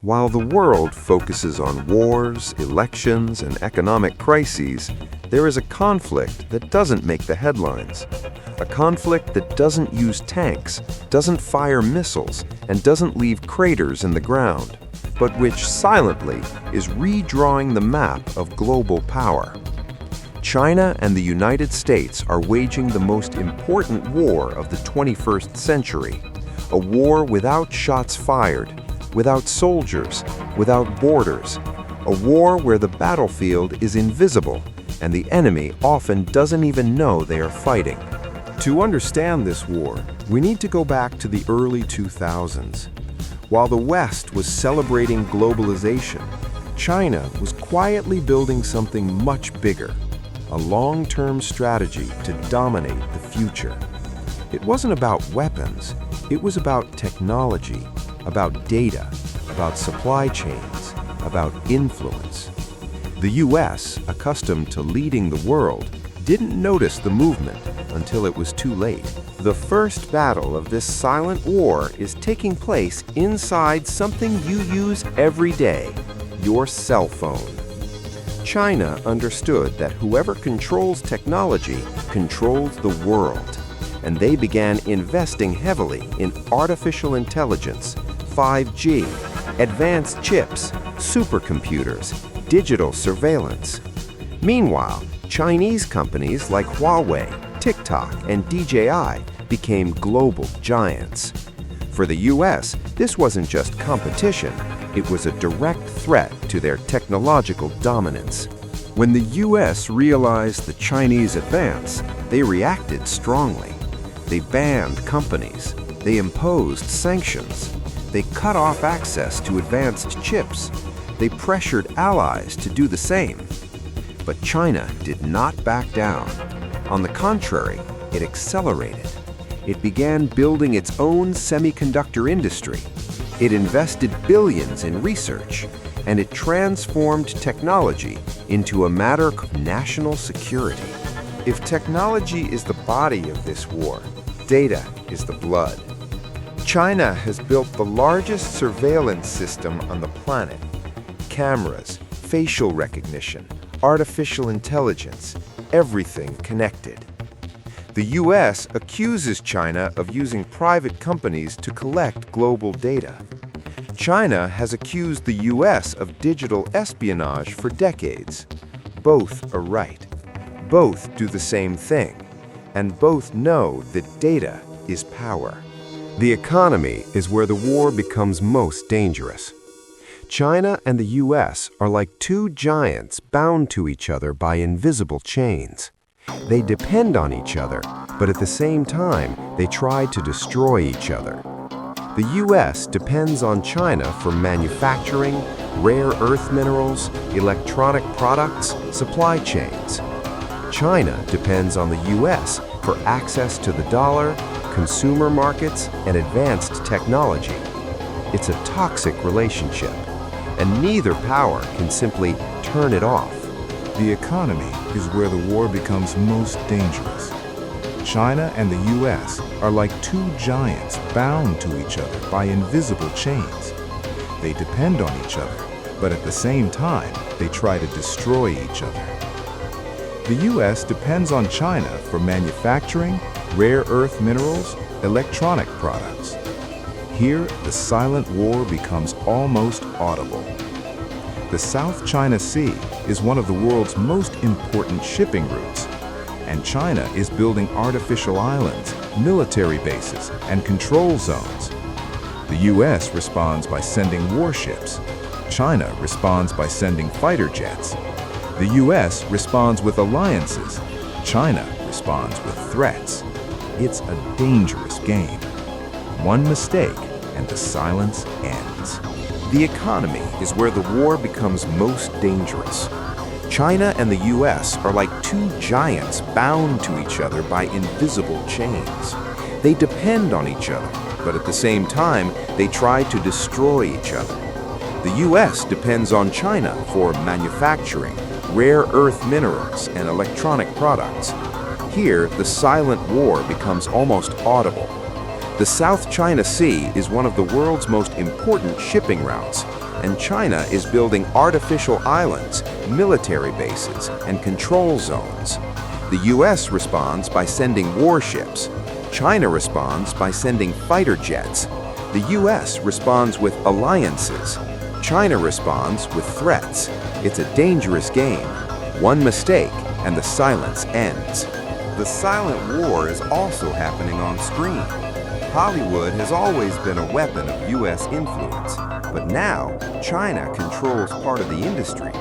While the world focuses on wars, elections, and economic crises, there is a conflict that doesn't make the headlines. A conflict that doesn't use tanks, doesn't fire missiles, and doesn't leave craters in the ground, but which silently is redrawing the map of global power. China and the United States are waging the most important war of the 21st century, a war without shots fired, without soldiers, without borders, a war where the battlefield is invisible and the enemy often doesn't even know they are fighting. To understand this war, we need to go back to the early 2000s. While the West was celebrating globalization, China was quietly building something much bigger, a long-term strategy to dominate the future. It wasn't about weapons, it was about technology, about data, about supply chains, about influence. The US, accustomed to leading the world, didn't notice the movement until it was too late. The first battle of this silent war is taking place inside something you use every day, your cell phone. China understood that whoever controls technology controls the world, and they began investing heavily in artificial intelligence, 5G, advanced chips, supercomputers, digital surveillance. Meanwhile, Chinese companies like Huawei, TikTok, and DJI became global giants. For the US, this wasn't just competition, it was a direct threat to their technological dominance. When the US realized the Chinese advance, they reacted strongly. They banned companies, they imposed sanctions, they cut off access to advanced chips, they pressured allies to do the same. But China did not back down. On the contrary, it accelerated. It began building its own semiconductor industry. It invested billions in research, and it transformed technology into a matter of national security. If technology is the body of this war, data is the blood. China has built the largest surveillance system on the planet. Cameras, facial recognition, artificial intelligence, everything connected. The US accuses China of using private companies to collect global data. China has accused the US of digital espionage for decades. Both are right. Both do the same thing. And both know that data is power. The economy is where the war becomes most dangerous. China and the US are like two giants bound to each other by invisible chains. They depend on each other, but at the same time, they try to destroy each other. The US depends on China for manufacturing, rare earth minerals, electronic products, supply chains. China depends on the US for access to the dollar, consumer markets, and advanced technology. It's a toxic relationship, and neither power can simply turn it off. The economy is where the war becomes most dangerous. China and the US are like two giants bound to each other by invisible chains. They depend on each other, but at the same time, they try to destroy each other. The US depends on China for manufacturing, rare earth minerals, electronic products. Here, the silent war becomes almost audible. The South China Sea is one of the world's most important shipping routes, and China is building artificial islands, military bases, and control zones. The US responds by sending warships. China responds by sending fighter jets. The US responds with alliances. China responds with threats. It's a dangerous game. One mistake and the silence ends. The economy is where the war becomes most dangerous. China and the US are like two giants bound to each other by invisible chains. They depend on each other, but at the same time, they try to destroy each other. The US depends on China for manufacturing, rare earth minerals, and electronic products. Here, the silent war becomes almost audible. The South China Sea is one of the world's most important shipping routes, and China is building artificial islands, military bases, and control zones. The US responds by sending warships. China responds by sending fighter jets. The US responds with alliances. China responds with threats. It's a dangerous game. One mistake, and the silence ends. The silent war is also happening on screen. Hollywood has always been a weapon of US influence, but now China controls part of the industry.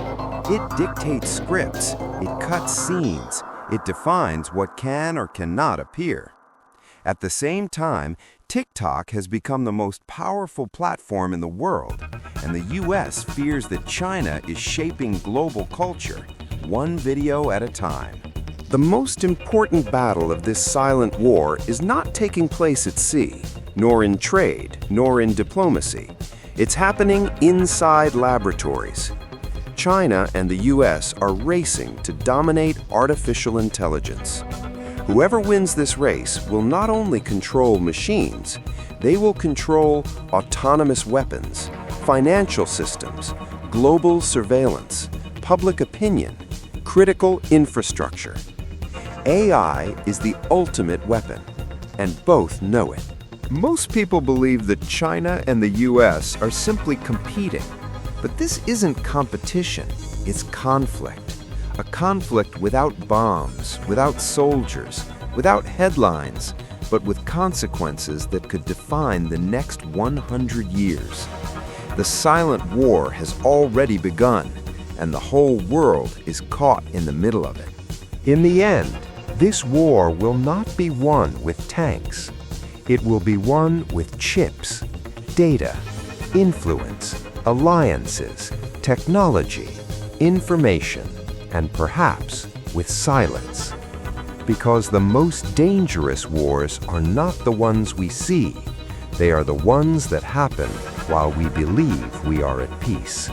It dictates scripts, it cuts scenes, it defines what can or cannot appear. At the same time, TikTok has become the most powerful platform in the world, and the US fears that China is shaping global culture, one video at a time. The most important battle of this silent war is not taking place at sea, nor in trade, nor in diplomacy. It's happening inside laboratories. China and the US are racing to dominate artificial intelligence. Whoever wins this race will not only control machines, they will control autonomous weapons, financial systems, global surveillance, public opinion, critical infrastructure. AI is the ultimate weapon, and both know it. Most people believe that China and the US are simply competing, but this isn't competition, it's conflict. A conflict without bombs, without soldiers, without headlines, but with consequences that could define the next 100 years. The silent war has already begun, and the whole world is caught in the middle of it. In the end, this war will not be won with tanks. It will be won with chips, data, influence, alliances, technology, information, and perhaps with silence. Because the most dangerous wars are not the ones we see, they are the ones that happen while we believe we are at peace.